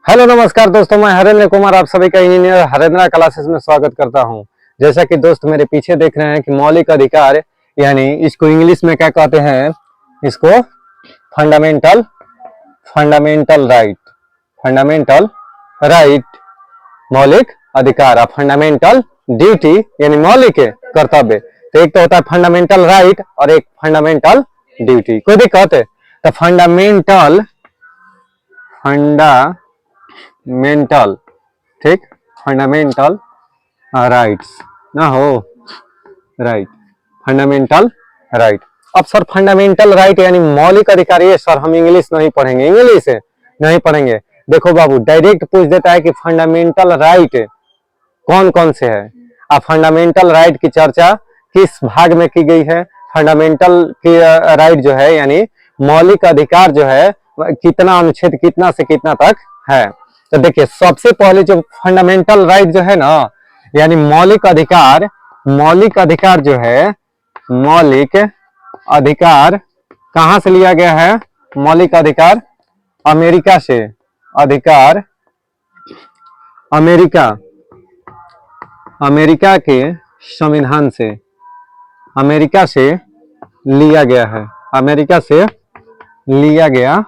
Hello नमस्कार दोस्तों, मैं हरेंद्र कुमार आप सभी का इंजीनियर हरेंद्र क्लासेस में स्वागत करता हूं। जैसा कि दोस्त मेरे पीछे देख रहे हैं कि मौलिक अधिकार यानी इसको इंग्लिश में क्या कहते हैं, इसको fundamental fundamental right fundamental right मौलिक अधिकार और फंडामेंटल ड्यूटी यानी मौलिक कर्तव्य। तो एक तो होता है फंडामेंटल राइट और एक फंडामेंटल ड्यूटी। कोई दिक्कत है तो फंडामेंटल ठीक, फंडामेंटल राइट्स ना हो, राइट फंडामेंटल राइट। अब सर फंडामेंटल राइट यानी मौलिक अधिकार, ये सर हम इंग्लिश नहीं पढ़ेंगे, इंग्लिश नहीं पढ़ेंगे। देखो बाबू, डायरेक्ट पूछ देता है कि फंडामेंटल राइट कौन कौन से है। अब फंडामेंटल राइट की चर्चा किस भाग में की गई है, फंडामेंटल की राइट जो है यानी मौलिक अधिकार जो है कितना अनुच्छेद कितना से कितना तक है। तो देखिए सबसे पहले जो फंडामेंटल राइट जो है ना यानी मौलिक अधिकार जो है, मौलिक अधिकार कहां से लिया गया है? मौलिक अधिकार अमेरिका से, अधिकार अमेरिका के संविधान से, अमेरिका से लिया गया है, अमेरिका से लिया गया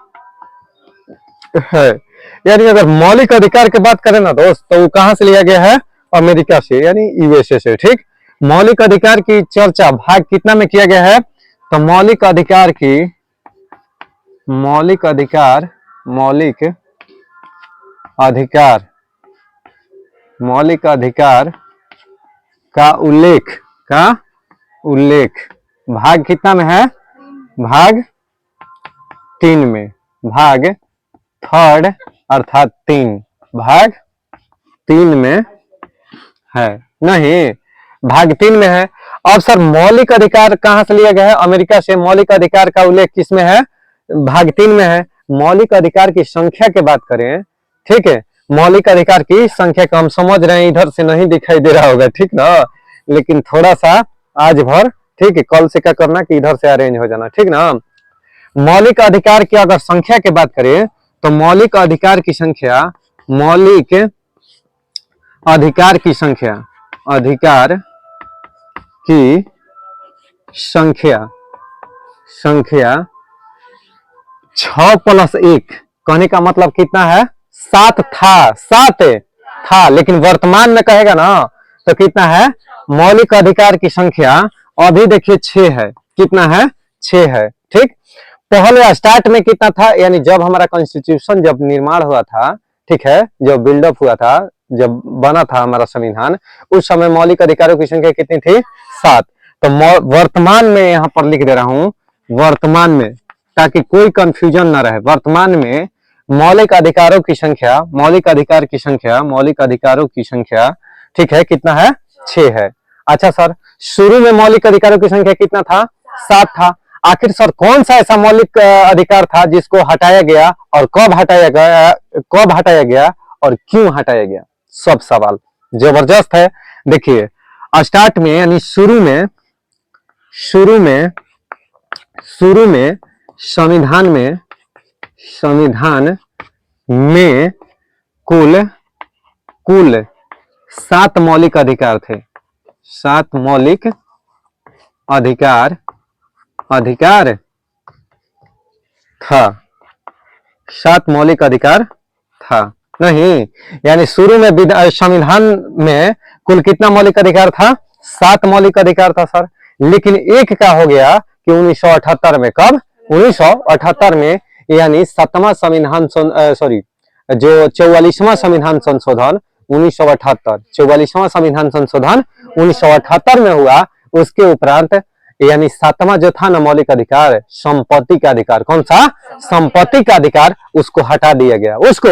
है। यानी अगर मौलिक अधिकार की बात करें ना दोस्त, तो वो कहां से लिया गया है? अमेरिका से यानी यूएसए से। ठीक, मौलिक अधिकार की चर्चा भाग कितना में किया गया है? तो मौलिक अधिकार का उल्लेख भाग कितना में है? भाग 3 में, भाग थर्ड अर्थात 3, भाग 3 में है। नहीं, भाग 3 में है। अब सर मौलिक अधिकार कहां से लिया गया है? अमेरिका से। मौलिक अधिकार का उल्लेख किसमें है? भाग 3 में है। मौलिक अधिकार की संख्या की बात करें, ठीक है, मौलिक अधिकार की संख्या को हम समझ रहे हैं, इधर से नहीं दिखाई दे रहा होगा, ठीक ना, लेकिन थोड़ा सा आज भर, ठीक है, कल से क्या करना कि इधर से अरेंज हो जाना, ठीक ना। मौलिक अधिकार की अगर संख्या की बात करें तो मौलिक अधिकार की संख्या, अधिकार की संख्या 6+1 कहने का मतलब कितना है? 7 था, लेकिन वर्तमान में कहेगा ना तो कितना है? मौलिक अधिकार की संख्या अभी देखिए 6 है। कितना है? 6 है। ठीक, पहले स्टार्ट में कितना था? यानी जब हमारा कॉन्स्टिट्यूशन जब निर्माण हुआ था, ठीक है, जब बिल्डअप हुआ था, जब बना था हमारा संविधान, उस समय मौलिक अधिकारों की संख्या कितनी थी? 7। तो वर्तमान में यहां पर लिख दे रहा हूं, वर्तमान में, ताकि कोई कंफ्यूजन ना रहे। वर्तमान में मौलिक अधिकारों की संख्या, मौलिक अधिकारों की संख्या, ठीक है, कितना है? 6 है। अच्छा सर, शुरू में मौलिक अधिकारों की संख्या कितना था? 7 था। आखिर सर कौन सा ऐसा मौलिक अधिकार था जिसको हटाया गया और कब हटाया गया और क्यों हटाया गया? सब सवाल जबरदस्त है। देखिए स्टार्ट में यानी शुरू में संविधान में कुल 7 मौलिक अधिकार थे। 7 मौलिक अधिकार था। 7 मौलिक अधिकार था। नहीं, यानी शुरू में संविधान में कुल कितना मौलिक अधिकार था? 7 मौलिक अधिकार था सर। लेकिन एक क्या हो गया कि 1978 में, कब? 1978 में, यानी 7वां संविधान जो 44वां संविधान संशोधन 1978, 44वां संविधान संशोधन 1978 में हुआ। उसके उपरांत यानी 7वां जो था ना मौलिक अधिकार, संपत्ति का अधिकार, कौन सा? संपत्ति का अधिकार, उसको हटा दिया गया। उसको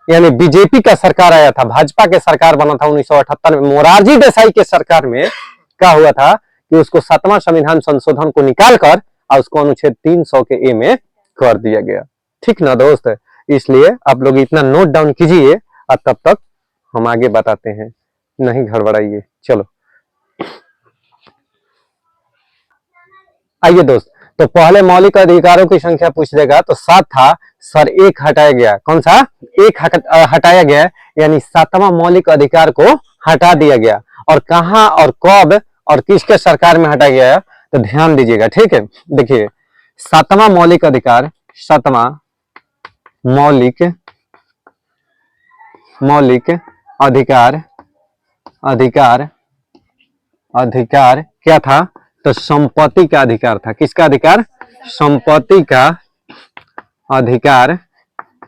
यानी बीजेपी का सरकार आया था, भाजपा के सरकार बना था 1978 में, मोरारजी देसाई के सरकार में क्या हुआ था कि उसको 7वां संविधान संशोधन को निकालकर और उसको अनुच्छेद 300 के ए में कर दिया गया। ठीक ना दोस्त, इसलिए आप लोग इतना नोट डाउन कीजिए और तब तक हम आगे बताते हैं, नहीं गड़बड़ाइए। चलो आइए दोस्त, तो पहले मौलिक अधिकारों की संख्या पूछ देगा तो 7 था सर, एक हटाया गया। कौन सा? एक हटाया गया, यानी 7वां मौलिक अधिकार को हटा दिया गया। और कहां और कब और किसके सरकार में हटाया गया तो ध्यान दीजिएगा, ठीक है। देखिए 7वां मौलिक अधिकार, 7वां मौलिक अधिकार अधिकार क्या था? तो संपत्ति का अधिकार था। किसका अधिकार? संपत्ति का अधिकार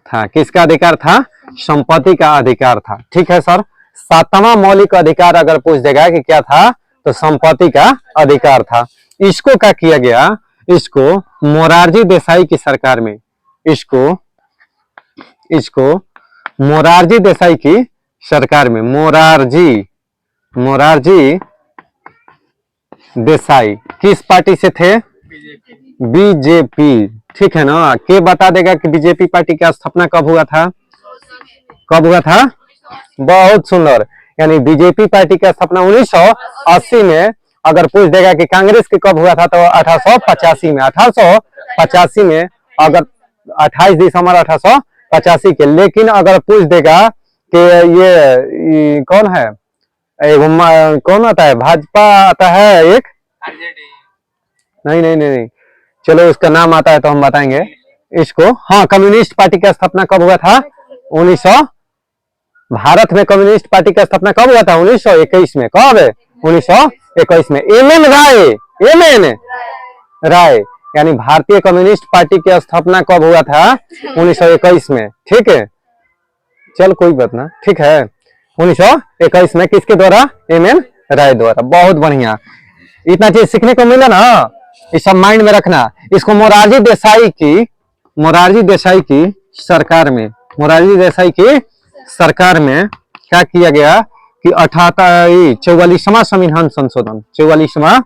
था। किसका अधिकार था? संपत्ति का अधिकार था। ठीक है सर। 7वां मौलिक अधिकार अगर पूछ देगा कि क्या था तो संपत्ति का अधिकार था। इसको क्या किया गया? इसको मोरारजी देसाई की सरकार में, इसको मोरारजी देसाई की सरकार में, मोरारजी देसाई किस पार्टी से थे? बीजेपी। ठीक है ना। के बता देगा कि बीजेपी पार्टी की स्थापना कब हुआ था? कब हुआ था? बहुत सुंदर। यानी बीजेपी पार्टी की स्थापना 1980 में। अगर पूछ देगा कि कांग्रेस की कब हुआ था तो 1885 में। 1885 में, अगर 28 दिसंबर 1885 के। लेकिन अगर पूछ देगा कि ये कौन है, कौन आता है? भाजपा आता है एक, नहीं, चलो उसका नाम आता है तो हम बताएंगे इसको। हाँ, कम्युनिस्ट पार्टी की स्थापना कब हुआ था? 1900। भारत में कम्युनिस्ट पार्टी की स्थापना कब हुआ था? 1921 में। कब? 1921 में। एम राय यानी भारतीय कम्युनिस्ट पार्टी की स्थापना कब हुआ था? 1921 में। ठीक है, चल कोई बात ना, ठीक है। 1921 में किसके द्वारा? एम राय द्वारा। बहुत बढ़िया, इतना चीज सीखने को मिला ना, इस सब माइंड में रखना। इसको मोरारजी देसाई की सरकार में, मोरारजी देसाई की सरकार में क्या किया गया कि 44वां संविधान संशोधन, 44वां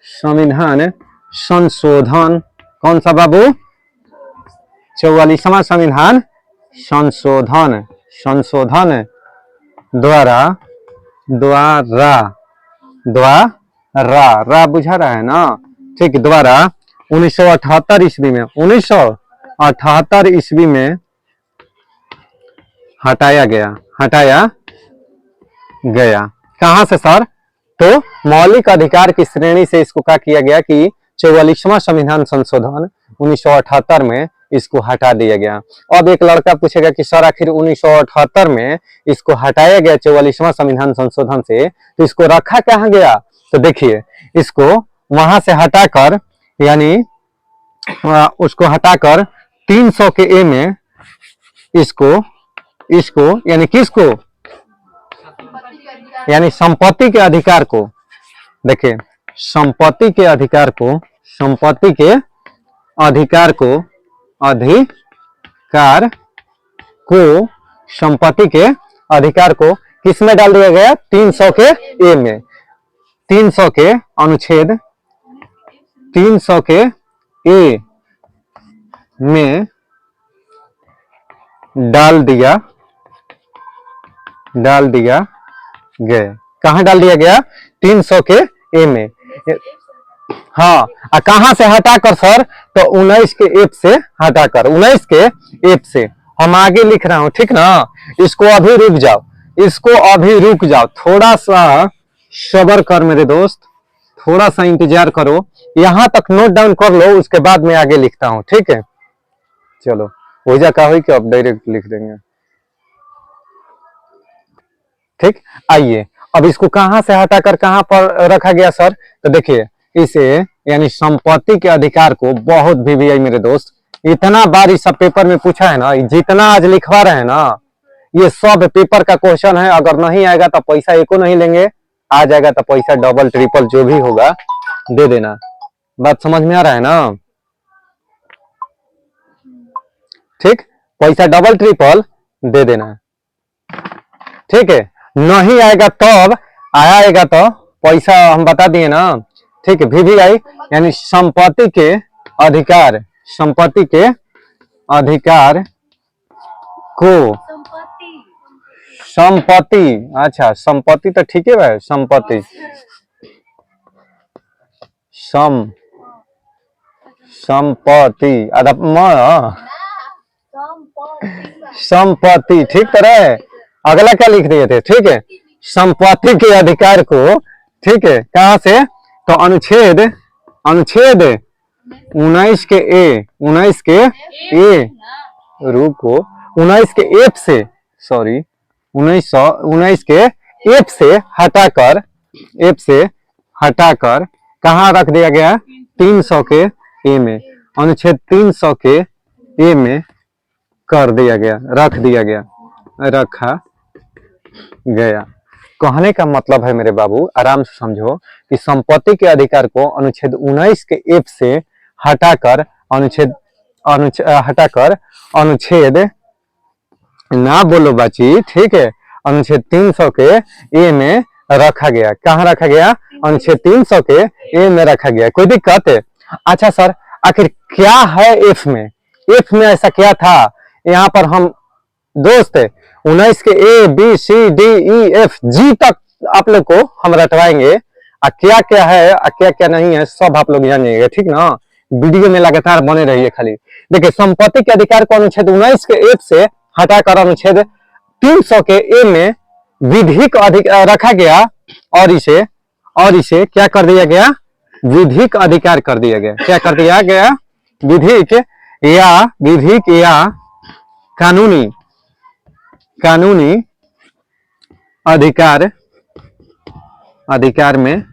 संविधान संशोधन, कौन सा बाबू? 44वां संविधान संशोधन द्वारा रा बुझा रहा है ना, ठीक। द्वारा 1978 ईस्वी में, 1978 ईस्वी में हटाया गया। कहां से सर? तो मौलिक अधिकार की श्रेणी से इसको क्या किया गया कि 44वां संविधान संशोधन 1978 में इसको हटा दिया गया। अब एक लड़का पूछेगा कि सर आखिर 1978 में इसको हटाया गया 44वां संविधान संशोधन से, तो इसको रखा कहाँ गया? तो देखिए, इसको वहां से हटाकर, यानी उसको हटाकर 300 के ए में इसको यानी किसको? यानी संपत्ति के अधिकार को, देखिए संपत्ति के अधिकार को संपत्ति के अधिकार को किस में डाल दिया गया? 300 के ए में, 300 के अनुच्छेद 300 के ए में डाल दिया गया। कहां डाल दिया गया? 300 के ए में। हाँ, कहां से हटाकर सर? तो 19 के एफ से हटाकर, 19 के एफ से। हम आगे लिख रहा हूं, ठीक ना। इसको अभी रुक जाओ, थोड़ा सा सब्र कर मेरे दोस्त, थोड़ा सा इंतजार करो। यहां तक नोट डाउन कर लो, उसके बाद मैं आगे लिखता हूं, ठीक है। चलो हो जा का हुई कि अब डायरेक्ट लिख देंगे, ठीक। आइए, अब इसको कहां से हटाकर कहां पर रखा गया सर? तो देखिए, इसे यानी संपत्ति के अधिकार को, बहुत भी मेरे दोस्त, इतना बार इस सब पेपर में पूछा है ना, जितना आज लिखवा रहे हैं ना, ये सब पेपर का क्वेश्चन है। अगर नहीं आएगा तो पैसा एको नहीं लेंगे, आ जाएगा तो पैसा डबल ट्रिपल जो भी होगा दे देना। बात समझ में आ रहा है ना? ठीक, पैसा डबल ट्रिपल दे देना, ठीक है। नहीं आएगा तब, आएगा तो पैसा हम बता दिए ना, ठीक है। VVI यानी संपत्ति के अधिकार को, संपत्ति, अच्छा संपत्ति तो ठीक है भाई, संपत्ति सम संपत्ति संपत्ति, ठीक तरह। अगला क्या लिख दिए थे, ठीक है, संपत्ति के अधिकार को, ठीक है, कहां से, तो अनुच्छेद अनुच्छेद 19 के ए, 19 के ए, रुको, 19 के एफ से, सॉरी 1919 के एफ से हटाकर, एफ से हटाकर कहाँ रख दिया गया, 300 के ए में, अनुच्छेद 300 के ए में कर दिया गया, रख दिया गया, रखा गया। कहने का मतलब है मेरे बाबू, आराम से समझो कि संपत्ति के अधिकार को अनुच्छेद 19 के एफ से हटाकर हटाकर अनुच्छेद, ना बोलो बाची, ठीक है, अनुच्छेद 300 के ए में रखा गया। कहाँ रखा गया, अनुच्छेद 300 के ए में रखा गया। कोई दिक्कत है? अच्छा सर, आखिर क्या है एफ में, एफ में ऐसा क्या था? यहाँ पर हम दोस्त 19 के A B C D E F G तक आप लोग को हम रटवाएंगे, क्या क्या है क्या क्या नहीं है सब आप लोग जानिएगा, ठीक ना। वीडियो में लगातार बने रहिए खाली। देखिए, संपत्ति के अधिकार को अनुच्छेद 19 के एफ से हटाकर अनुच्छेद 300 के ए में विधिक अधिकार रखा गया, और इसे क्या कर दिया गया, विधिक अधिकार कर दिया गया। क्या कर दिया गया, विधिक या कानूनी अधिकार में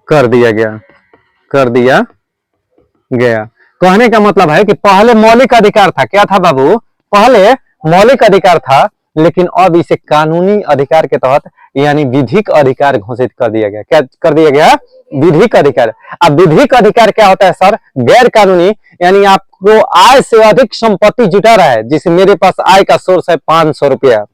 कर दिया गया। कहने का मतलब है कि पहले मौलिक अधिकार था। क्या था बाबू? पहले मौलिक अधिकार था, लेकिन अब इसे कानूनी अधिकार के तहत यानी विधिक अधिकार घोषित कर दिया गया। क्या कर दिया गया? विधिक अधिकार। अब विधिक अधिकार क्या होता है सर? गैर कानूनी, यानी आपको आय से अधिक संपत्ति जुटा रहा है। जैसे मेरे पास आय का सोर्स है 500 रुपया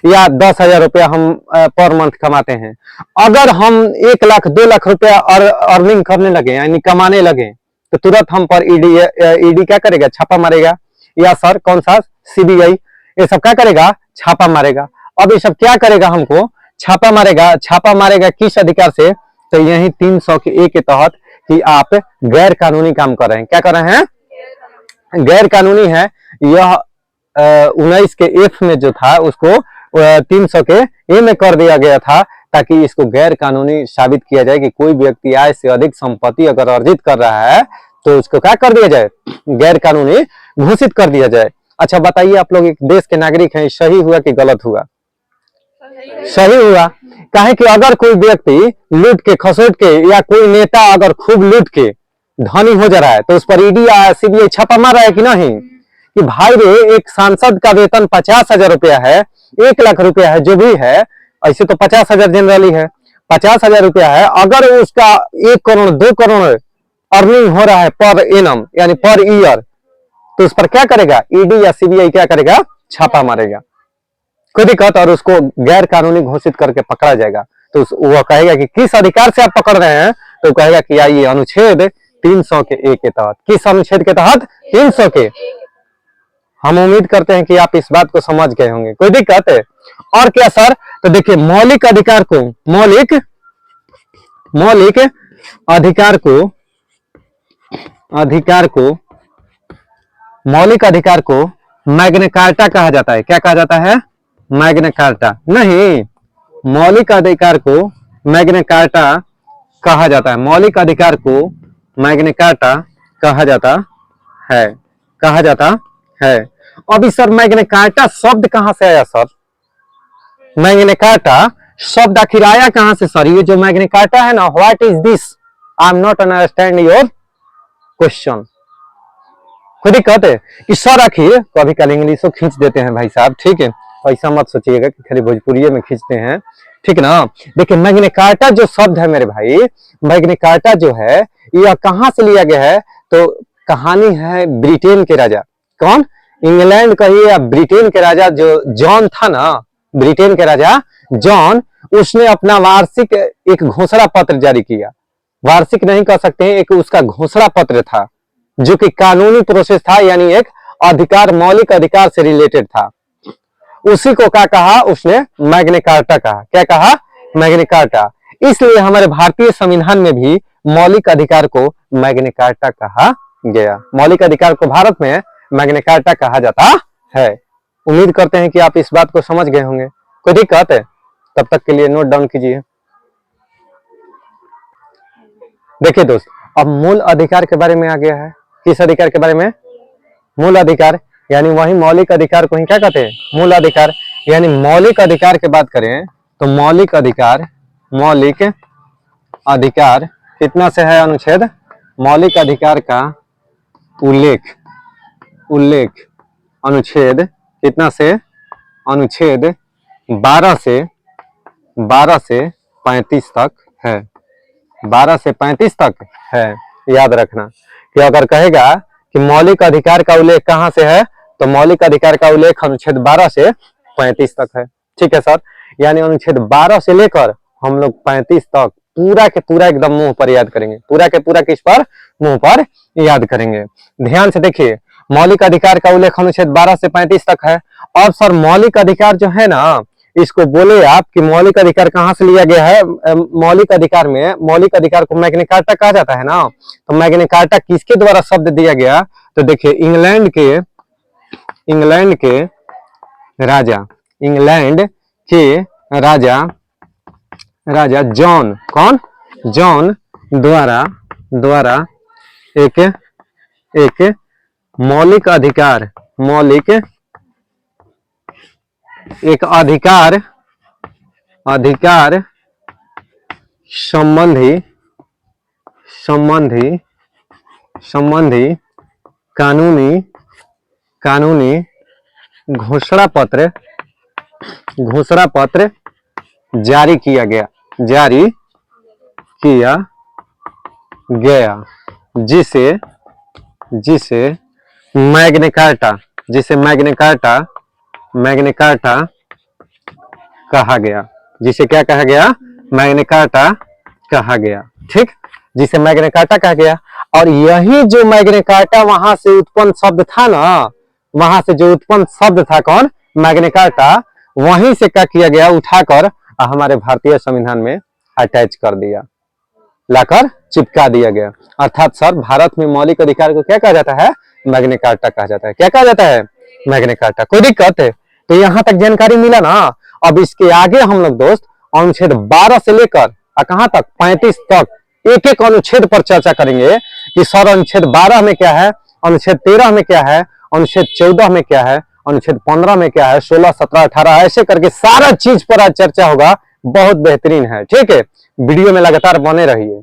या 10,000 रुपया हम पर मंथ कमाते हैं। अगर हम 1 लाख 2 लाख रुपया अर्निंग करने लगे यानी कमाने लगे, तो तुरंत हम पर ईडी क्या करेगा? छापा मारेगा। या सर कौन सा, सीबीआई, ये सब क्या करेगा? छापा मारेगा। अब ये सब क्या करेगा? हमको छापा मारेगा। छापा मारेगा किस अधिकार से? तो यही 300 के ए के तहत कि आप गैर कानूनी काम कर रहे हैं। क्या कर रहे हैं? गैर कानूनी है। यह 19 के एफ में जो था उसको 300 के ए में कर दिया गया था, ताकि इसको गैर कानूनी साबित किया जाए कि कोई व्यक्ति आय से अधिक संपत्ति अगर अर्जित कर रहा है तो उसको क्या कर दिया जाए? गैर कानूनी घोषित कर दिया जाए। अच्छा बताइए, आप लोग एक देश के नागरिक हैं, सही हुआ कि गलत हुआ? सही हुआ। काहे कि अगर कोई व्यक्ति लूट के खसोट के या कोई नेता अगर खूब लूट के धनी हो जा रहा है तो उस पर ईडी या सीबीआई छापा मार रहा है कि नहीं? कि भाई रे, एक सांसद का वेतन 50,000 रुपया है, 1 लाख रुपया है, जो भी है, ऐसे तो 50,000 जनरली है, 50,000 रुपया है। अगर उसका 1 करोड़ 2 करोड़ अर्निंग हो रहा है पर एनम यानी पर ईयर, तो उस पर क्या करेगा? ईडी या सीबीआई क्या करेगा? छापा मारेगा। कोई दिक्कत? और उसको गैर कानूनी घोषित करके पकड़ा जाएगा। तो वो कहेगा कि किस अधिकार से आप पकड़ रहे हैं, तो कहेगा कि आइए अनुच्छेद 300 के ए के तहत। किस अनुच्छेद के तहत? 300 के। हम उम्मीद करते हैं कि आप इस बात को समझ गए होंगे। कोई दिक्कत है? और क्या सर? तो देखिए, मौलिक अधिकार को मौलिक अधिकार को मैग्ना कार्टा कहा जाता है। क्या कहा जाता है? मैग्ना कार्टा नहीं, मौलिक अधिकार को मैग्ना कार्टा कहा जाता है। मौलिक अधिकार को मैग्ना कार्टा कहा जाता है। अभी सर मैग्ना कार्टा शब्द कहां से आया सर? मैग्ना कार्टा शब्द आखिर आया कहां से सर? ये जो मैग्ना कार्टा है ना, what is this? I am not understand your question. कोई दिक्कत है? कि सर आखिर कभी कल इंग्लिशो खींच देते हैं भाई साहब, ठीक है, ऐसा मत सोचिएगा कि खाली भोजपुरी में खींचते हैं, ठीक ना। देखिए, मैग्ना कार्टा जो शब्द है मेरे भाई, मैग्ना कार्टा जो है यह कहां से लिया गया है? तो कहानी है ब्रिटेन के राजा, कौन? इंग्लैंड कहिए या ब्रिटेन के राजा जो जॉन था ना, ब्रिटेन के राजा जॉन, उसने अपना वार्षिक एक घोषणा पत्र जारी किया। वार्षिक नहीं कह सकते हैं, एक उसका घोषणा पत्र था जो कि कानूनी प्रोसेस था, यानी एक अधिकार, मौलिक अधिकार से रिलेटेड था। उसी को क्या कहा उसने? मैग्ना कार्टा कहा। क्या कहा? Magna carta. इसलिए हमारे भारतीय संविधान में भी मौलिक अधिकार को मैग्ना कार्टा कहा गया। मौलिक अधिकार को भारत में मैग्ना कार्टा कहा जाता है। उम्मीद करते हैं कि आप इस बात को समझ गए होंगे। कोई दिक्कत है? तब तक के लिए नोट डाउन कीजिए। देखिए दोस्त, अब मूल अधिकार के बारे में आ गया है। किस अधिकार के बारे में? मूल अधिकार, यानी वही मौलिक अधिकार को ही क्या कहते हैं? मूल अधिकार। यानी मौलिक अधिकार की बात करें तो मौलिक अधिकार कितना से है अनुच्छेद? मौलिक अधिकार का उल्लेख अनुच्छेद कितना से? अनुच्छेद 12 से 35 तक है। 12 से 35 तक है। याद रखना कि अगर कहेगा कि मौलिक अधिकार का उल्लेख कहां से है, तो मौलिक अधिकार का उल्लेख अनुच्छेद 12 से 35 तक है। ठीक है सर, यानी अनुच्छेद 12 से लेकर हम लोग 35 तक पूरा के पूरा एकदम मुंह पर याद करेंगे। पूरा के पूरा किस पर? मुंह पर याद करेंगे। ध्यान से देखिए, मौलिक अधिकार का उल्लेख अनुच्छेद 12 से 35 तक है। और सर मौलिक अधिकार जो है ना, इसको बोले आप कि मौलिक अधिकार कहां से लिया गया है? मौलिक अधिकार में, मौलिक अधिकार को मैग्ना कार्टा कहा जाता है ना, तो मैग्ना कार्टा किसके द्वारा शब्द दिया गया? तो देखिए, इंग्लैंड के राजा जॉन, कौन? जॉन द्वारा एक मौलिक अधिकार संबंधी कानूनी घोषणा पत्र जारी किया गया, जिसे मैग्ना कार्टा कहा गया। जिसे क्या कहा गया? मैग्ना कार्टा कहा गया। ठीक, जिसे मैग्ना कार्टा कहा गया। और यही जो मैग्ना कार्टा वहां से उत्पन्न शब्द था ना, वहां से जो उत्पन्न शब्द था कौन? मैग्ना कार्टा, वहीं से क्या किया गया? उठाकर हमारे भारतीय संविधान में अटैच कर दिया, लाकर चिपका दिया गया। अर्थात सर भारत में मौलिक अधिकार को क्या कहा जाता है? मैग्ना कार्टा कहा जाता है। क्या कहा जाता है? Magna carta. कोई दिक्कत है? तो यहां तक जानकारी मिला ना। अब इसके आगे हम लोग दोस्त अनुच्छेद 12 से लेकर कहां तक? 35 तक एक एक अनुच्छेद पर चर्चा करेंगे कि सर अनुच्छेद 12 में क्या है, अनुच्छेद 13 में क्या है, अनुच्छेद 14 में क्या है, अनुच्छेद 15 में क्या है, 16, 17, 18 ऐसे करके सारा चीज पर आज चर्चा होगा। बहुत बेहतरीन है। ठीक है, वीडियो में लगातार बने रहिए।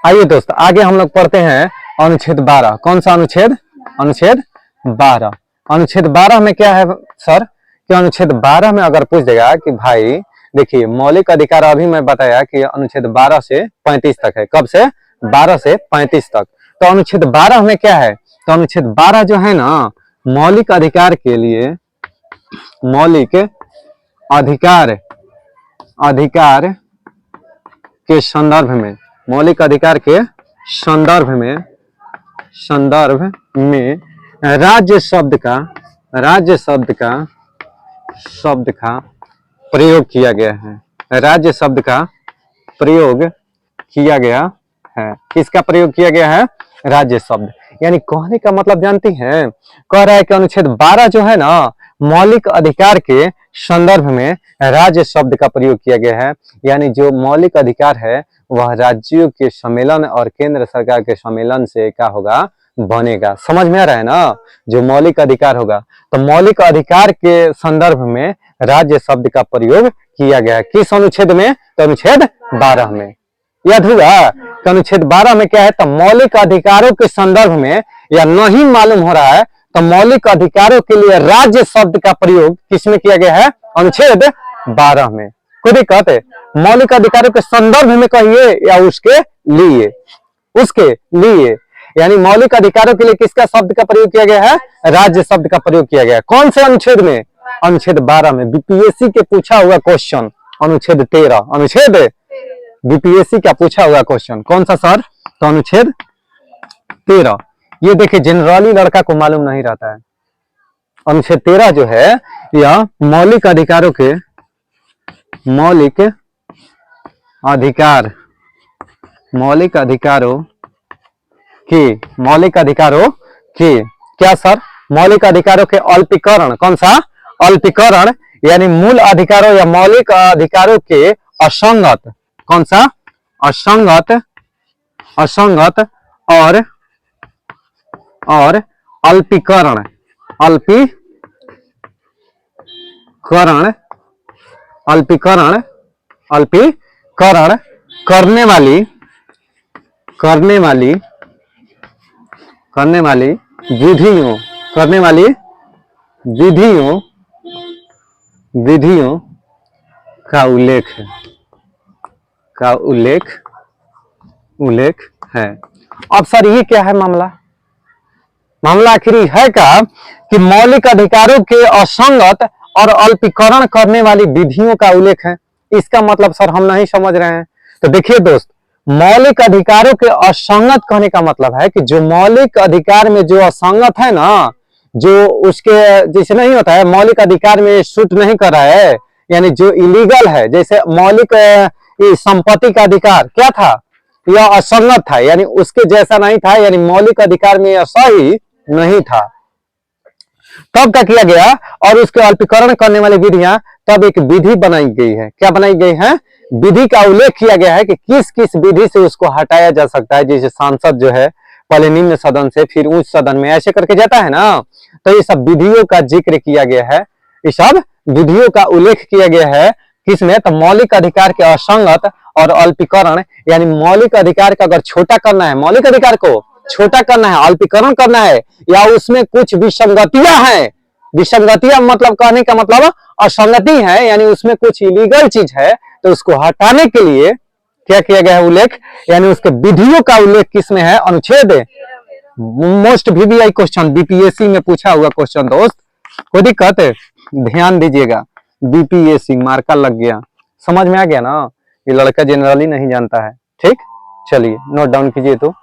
आइए दोस्त, आगे हम लोग पढ़ते हैं अनुच्छेद 12। कौन सा अनुच्छेद? अनुच्छेद 12। अनुच्छेद 12 में क्या है सर? कि अनुच्छेद 12 में अगर पूछ देगा कि भाई देखिए मौलिक अधिकार, अभी मैं बताया कि अनुच्छेद 12 से 35 तक है। कब से? 12 से 35 तक। तो अनुच्छेद 12 में क्या है? तो अनुच्छेद 12 जो है ना, मौलिक अधिकार के लिए, मौलिक अधिकार के संदर्भ में, मौलिक अधिकार के संदर्भ में राज्य शब्द का प्रयोग किया गया है। राज्य शब्द का प्रयोग किया गया है। किसका प्रयोग किया गया है? राज्य शब्द। यानी कहने का मतलब जानती हैं, कह रहा है कि अनुच्छेद 12 जो है ना, मौलिक अधिकार के संदर्भ में राज्य शब्द का प्रयोग किया गया है। यानी जो मौलिक अधिकार है वह राज्यों के सम्मेलन और केंद्र सरकार के सम्मेलन से क्या होगा? बनेगा। समझ में आ रहा है ना? जो मौलिक अधिकार होगा, तो मौलिक अधिकार के संदर्भ में राज्य शब्द का प्रयोग किया गया है। किस अनुच्छेद में? तो अनुच्छेद 12 में। याद हुआ? तो अनुच्छेद 12 में क्या है? तो मौलिक अधिकारों के संदर्भ में, या नहीं मालूम हो रहा है तो मौलिक अधिकारों के लिए राज्य शब्द का प्रयोग किसमें किया गया है? अनुच्छेद 12 में। कोई दिक्कत है? मौलिक अधिकारों के संदर्भ में कहिए या उसके लिए, यानी मौलिक अधिकारों के लिए किसका शब्द का प्रयोग किया गया है? राज्य शब्द का प्रयोग किया गया है। कौन से अनुच्छेद में? अनुच्छेद 12 में। बीपीएससी के पूछा हुआ क्वेश्चन अनुच्छेद 13, अनुच्छेद बीपीएससी का पूछा हुआ क्वेश्चन कौन सा सर? तो अनुच्छेद 13। ये देखिए जनरली लड़का को मालूम नहीं रहता है। अनुच्छेद 13 जो है यह मौलिक अधिकारों के मौलिक अधिकार, मौलिक अधिकारों की, मौलिक अधिकारों की, क्या सर? मौलिक अधिकारों के अल्पीकरण, कौन सा? अल्पीकरण, यानी मूल अधिकारों या मौलिक अधिकारों के असंगत, कौन सा? असंगत, असंगत और अल्पीकरण, अल्पीकरण, अल्पीकरण, अल्पीकरण करने वाली, करने वाली, करने वाली विधियों, करने वाली विधियों, विधियों का उल्लेख है, का उल्लेख, उल्लेख है। अब सर ये क्या है मामला? मामला आखिर है क्या कि मौलिक अधिकारों के असंगत और अल्पीकरण करने वाली विधियों का उल्लेख है। इसका मतलब सर हम नहीं समझ रहे हैं। तो देखिए दोस्त, मौलिक अधिकारों के असंगत कहने का मतलब है कि जो मौलिक अधिकार में जो असंगत है ना, जो उसके जैसे नहीं होता है, मौलिक अधिकार में सूट नहीं कर रहा है, यानी जो इलीगल है, जैसे मौलिक संपत्ति का अधिकार क्या था, यह असंगत था, यानी उसके जैसा नहीं था, यानी मौलिक अधिकार में यह सही नहीं था। तब क्या किया गया, और उसके अल्पीकरण करने वाली विधियां, तब एक विधि बनाई गई है। क्या बनाई गई है? विधि का उल्लेख किया गया है कि किस किस विधि से उसको हटाया जा सकता है। जैसे सांसद जो है पहले निम्न सदन से फिर उच्च सदन में ऐसे करके जाता है ना, तो ये सब विधियों का जिक्र किया गया है, ये सब विधियों का उल्लेख किया गया है। किसमें? तो मौलिक अधिकार के असंगत और अल्पीकरण, यानी मौलिक अधिकार का अगर छोटा करना है, मौलिक अधिकार को छोटा करना है, अल्पीकरण करना है, या उसमें कुछ विसंगतियां हैं, विसंगतियां मतलब कहने का मतलब असंगति है, यानी उसमें कुछ इलीगल चीज है, तो उसको हटाने के लिए क्या किया गया है? उल्लेख, यानी उसके विधियों का उल्लेख किसमें है? अनुच्छेद, मोस्ट वीवीआई क्वेश्चन, बीपीएससी में पूछा हुआ क्वेश्चन दोस्त, कोई दिक्कत है? ध्यान दीजिएगा, बीपीएससी मार्का लग गया, समझ में आ गया ना? ये लड़का जनरली नहीं जानता है। ठीक, चलिए नोट डाउन कीजिए। तो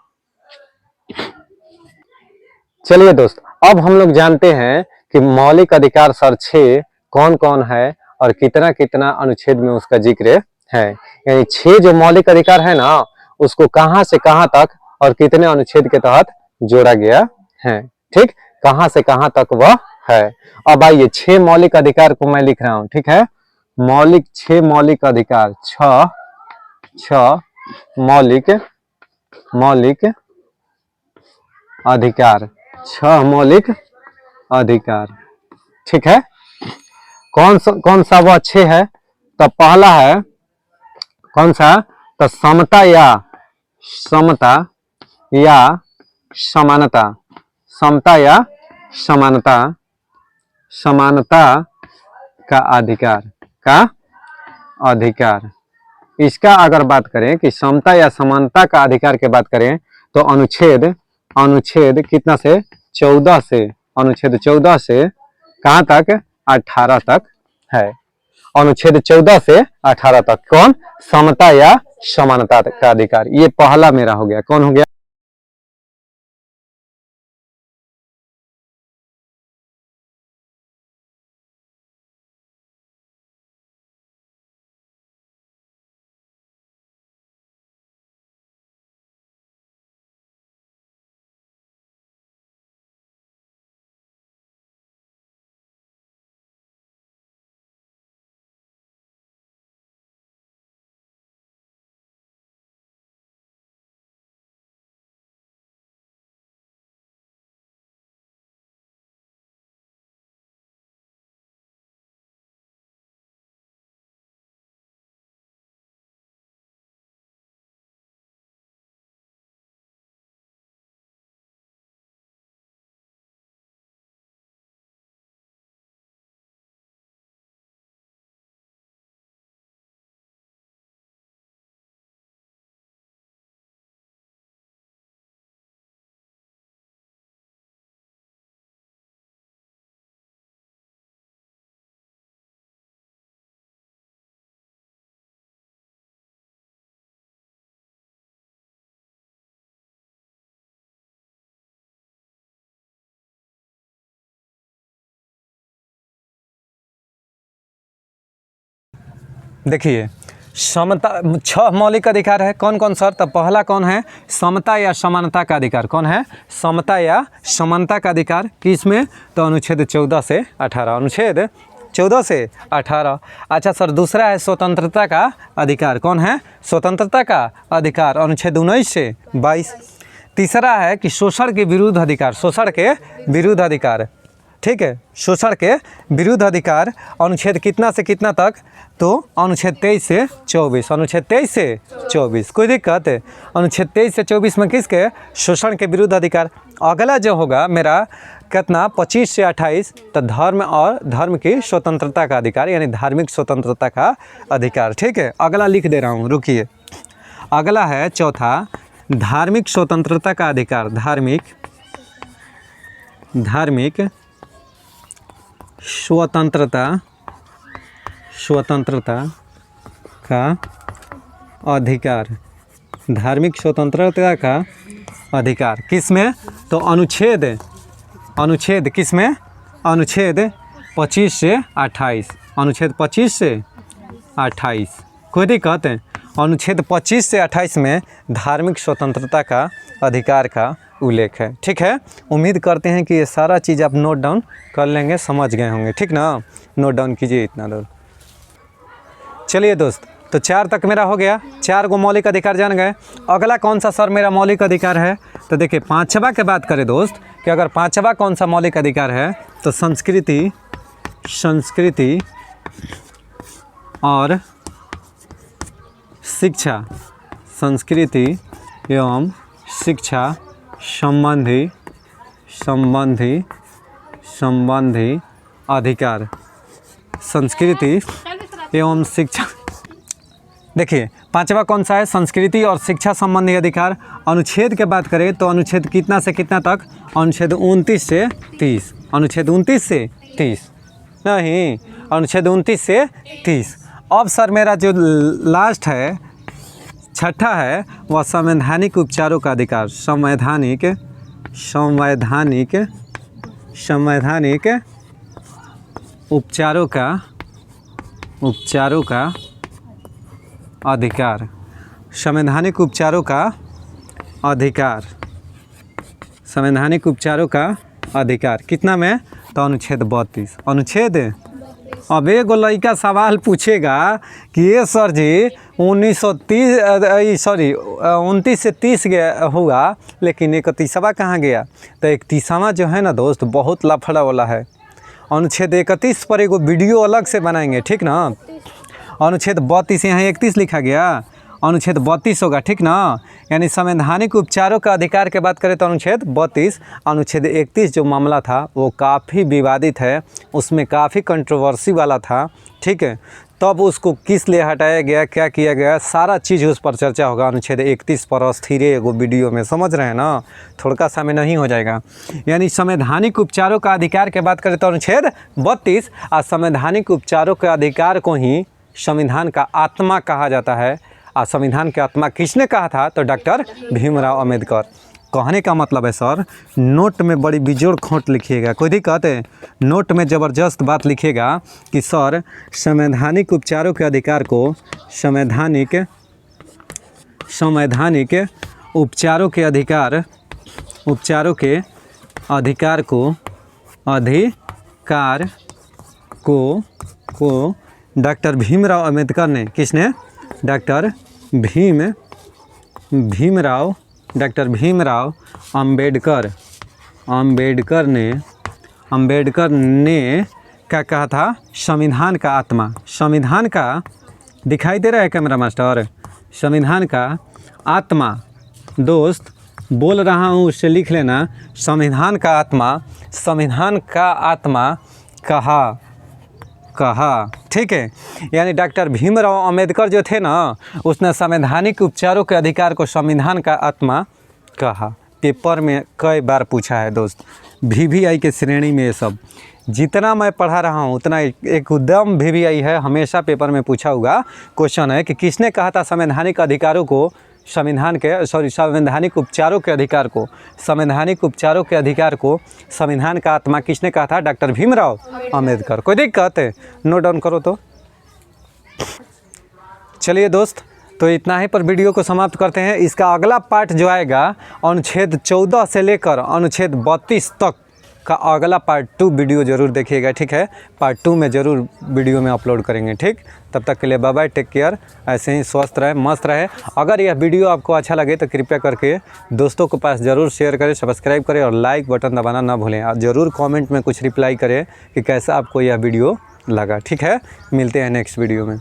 चलिए दोस्त, अब हम लोग जानते हैं कि मौलिक अधिकार सर 6 कौन कौन है और कितना कितना अनुच्छेद में उसका जिक्र है। यानी 6 जो मौलिक अधिकार है ना, उसको कहां से कहां तक और कितने अनुच्छेद के तहत जोड़ा गया है। ठीक, कहां से कहां तक वह है। अब आइए 6 मौलिक अधिकार को मैं लिख रहा हूं। ठीक है, मौलिक 6 मौलिक अधिकार, 6 मौलिक, मौलिक अधिकार, 6 मौलिक अधिकार। ठीक है, कौन सा वह 6 है? तो पहला है कौन सा? तो समता या, समता या समानता, समता या समानता, समानता का अधिकार, का अधिकार। इसका अगर बात करें कि समता या समानता का अधिकार की बात करें, तो अनुच्छेद, अनुच्छेद कितना से? 14 से, अनुच्छेद 14 से कहां तक? 18 तक है। अनुच्छेद 14 से 18 तक कौन? समता या समानता का अधिकार। ये पहला मेरा हो गया। कौन हो गया? देखिए समता 6 मौलिक अधिकार है, कौन कौन सर? तो पहला कौन है? समता या समानता का अधिकार। कौन है? समता या समानता का अधिकार। किस में? तो अनुच्छेद 14 से 18, अनुच्छेद 14 से 18। अच्छा सर, दूसरा है स्वतंत्रता का अधिकार। कौन है? स्वतंत्रता का अधिकार, अनुच्छेद 19 से 22। तीसरा है कि शोषण के विरुद्ध अधिकार, शोषण के विरुद्ध अधिकार, ठीक है, शोषण के विरुद्ध अधिकार, अनुच्छेद कितना से कितना तक? तो अनुच्छेद 23 से 24, अनुच्छेद 23 से 24। कोई दिक्कत है? अनुच्छेद 23 से 24 में किसके? शोषण के विरुद्ध अधिकार। अगला जो होगा मेरा कितना? 25 से 28, तो धर्म और धर्म की स्वतंत्रता का अधिकार, यानी धार्मिक स्वतंत्रता का अधिकार। ठीक है, अगला लिख दे रहा हूँ, रुकिए। अगला है चौथा, धार्मिक स्वतंत्रता का अधिकार। धार्मिक स्वतंत्रता का अधिकार। धार्मिक स्वतंत्रता का अधिकार किस में? तो अनुच्छेद किस में? अनुच्छेद 25 से 28, अनुच्छेद 25 से 28। कोई दिक्कत है? अनुच्छेद 25 से 28 में धार्मिक स्वतंत्रता का अधिकार का उल्लेख है। ठीक है, उम्मीद करते हैं कि ये सारा चीज़ आप नोट डाउन कर लेंगे, समझ गए होंगे। ठीक ना, नोट डाउन कीजिए इतना दूर। चलिए दोस्त, तो 4 तक मेरा हो गया, 4 गो मौलिक अधिकार जान गए। अगला कौन सा सर मेरा मौलिक अधिकार है? तो देखिए 5वां के बात करें दोस्त, कि अगर 5वां कौन सा मौलिक अधिकार है, तो संस्कृति और शिक्षा, संस्कृति एवं शिक्षा संबंधी अधिकार। संस्कृति एवं शिक्षा, देखिए 5वां कौन सा है? संस्कृति और शिक्षा संबंधी अधिकार। अनुच्छेद के बात करें तो अनुच्छेद कितना से कितना तक? अनुच्छेद 29 से 30, अनुच्छेद 29 से 30 नहीं, अनुच्छेद 29 से 30। अब सर मेरा जो लास्ट है, छठा है, वह संवैधानिक उपचारों का अधिकार। संवैधानिक उपचारों का अधिकार। संवैधानिक उपचारों का अधिकार, संवैधानिक उपचारों का अधिकार कितना में? तो अनुच्छेद 32, अनुच्छेद। अब एगो लड़का सवाल पूछेगा कि ये सर जी 29 से 30 गया हुआ, लेकिन 31वां कहाँ गया? तो 31वां जो है ना दोस्त, बहुत लफड़ा वाला है। अनुच्छेद 31 पर एगो वीडियो अलग से बनाएंगे, ठीक ना। अनुच्छेद 32, यहाँ 31 लिखा गया, अनुच्छेद 32 होगा, ठीक ना। यानी संवैधानिक उपचारों का अधिकार के बात करें तो अनुच्छेद 32। अनुच्छेद 31 जो मामला था वो काफ़ी विवादित है, उसमें काफ़ी कंट्रोवर्सी वाला था, ठीक है। तब उसको किस लिए हटाया गया, क्या किया गया, सारा चीज़ उस पर चर्चा होगा अनुच्छेद 31 पर अस्थिर एगो वीडियो में, समझ रहे हैं ना। थोड़ा सा में नहीं हो जाएगा। यानी संवैधानिक उपचारों का अधिकार के बात करें तो अनुच्छेद 32, और संवैधानिक उपचारों के अधिकार को ही संविधान का आत्मा कहा जाता है। और संविधान की आत्मा किसने कहा था? तो डॉक्टर भीमराव अंबेडकर। कहने का मतलब है सर, नोट में बड़ी बिजोड़ खोट लिखिएगा, कोई दिक्कत है? नोट में ज़बरदस्त बात लिखिएगा कि सर संवैधानिक उपचारों के अधिकार को, संवैधानिक उपचारों के अधिकार को डॉक्टर भीमराव अंबेडकर ने, किसने? डॉक्टर भीमराव अंबेडकर ने क्या कहा था? संविधान का आत्मा, संविधान का, दिखाई दे रहा है कैमरा मास्टर? संविधान का आत्मा, दोस्त बोल रहा हूँ उससे लिख लेना। संविधान का आत्मा कहा, ठीक है। यानी डॉक्टर भीमराव अंबेडकर जो थे ना, उसने संवैधानिक उपचारों के अधिकार को संविधान का आत्मा कहा। पेपर में कई बार पूछा है दोस्त, VVI के श्रेणी में ये सब जितना मैं पढ़ा रहा हूँ उतना एकदम VVI है, हमेशा पेपर में पूछा हुआ क्वेश्चन है कि किसने कहा था संवैधानिक अधिकारों को, संवैधानिक उपचारों के अधिकार को, संवैधानिक उपचारों के अधिकार को संविधान का आत्मा किसने कहा था? डॉक्टर भीमराव अंबेडकर। कोई दिक्कत है? नोट डाउन करो तो। चलिए दोस्त, तो इतना ही पर वीडियो को समाप्त करते हैं। इसका अगला पार्ट जो आएगा अनुच्छेद 14 से लेकर अनुच्छेद 32 तक का अगला पार्ट 2 वीडियो ज़रूर देखिएगा, ठीक है। पार्ट 2 में ज़रूर वीडियो में अपलोड करेंगे, ठीक। तब तक के लिए बाय बाय, टेक केयर। ऐसे ही स्वस्थ रहे, मस्त रहे। अगर यह वीडियो आपको अच्छा लगे तो कृपया करके दोस्तों के पास ज़रूर शेयर करें, सब्सक्राइब करें और लाइक बटन दबाना ना भूलें। आप ज़रूर कमेंट में कुछ रिप्लाई करें कि कैसा आपको यह वीडियो लगा, ठीक है। मिलते हैं नेक्स्ट वीडियो में।